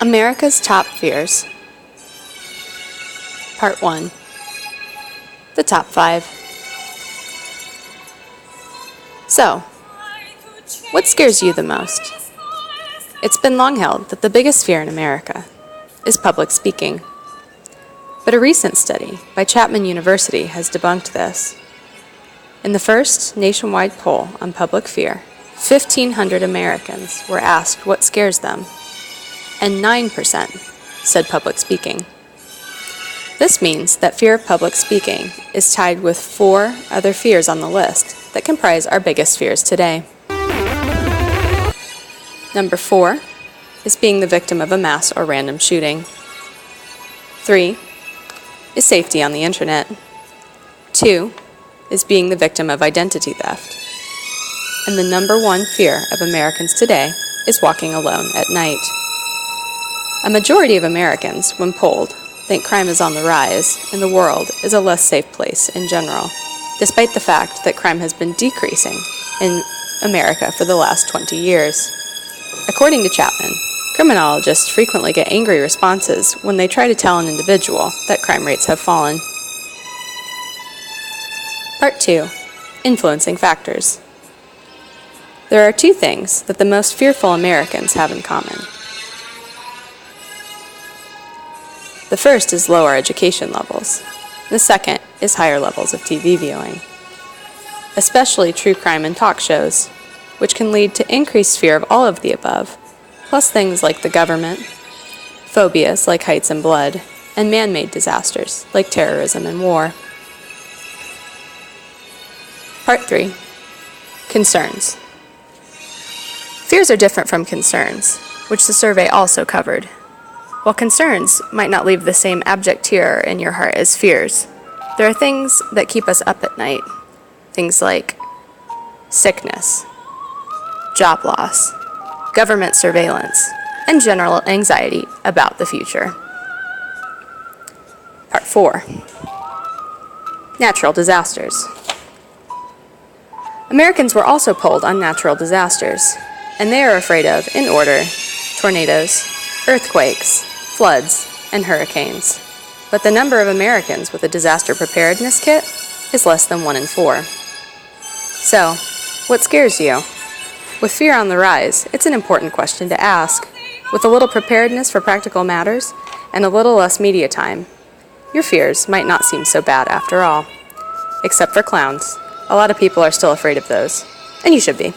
America's Top Fears. Part 1. The Top 5. So, what scares you the most? It's been long held that the biggest fear in America is public speaking. But a recent study by Carnegie Mellon University has debunked this. In the first nationwide poll on public fear, 1,500 Americans were asked what scares them, and 9% said public speaking. This means that fear of public speaking is tied with 4 other fears on the list that comprise our biggest fears today. Number 4 is being the victim of a mass or random shooting. 3 is safety on the internet. 2 is being the victim of identity theft. And the number 1 fear of Americans today is walking alone at night. A majority of Americans, when polled, think crime is on the rise and the world is a less safe place in general, despite the fact that crime has been decreasing in America for the last 20 years. According to Chapman, criminologists frequently get angry responses when they try to tell an individual that crime rates have fallen. Part 2. Influencing factors. There are 2 things that the most fearful Americans have in common. The first is lower education levels. The second is higher levels of TV viewing, especially true crime and talk shows, which can lead to increased fear of all of the above, plus things like the government, phobias like heights and blood, and man-made disasters like terrorism and war. Part 3. Concerns. Fears are different from concerns, which the survey also covered. While concerns might not leave the same abject terror in your heart as fears, there are things that keep us up at night. Things like sickness, job loss, government surveillance, and general anxiety about the future. Part 4. Natural disasters. Americans were also polled on natural disasters, and they are afraid of, in order, tornadoes, earthquakes, floods, and hurricanes. But the number of Americans with a disaster preparedness kit is less than 1 in 4. So, what scares you? With fear on the rise, it's an important question to ask. With a little preparedness for practical matters and a little less media time, your fears might not seem so bad after all. Except for clowns. A lot of people are still afraid of those, and you should be.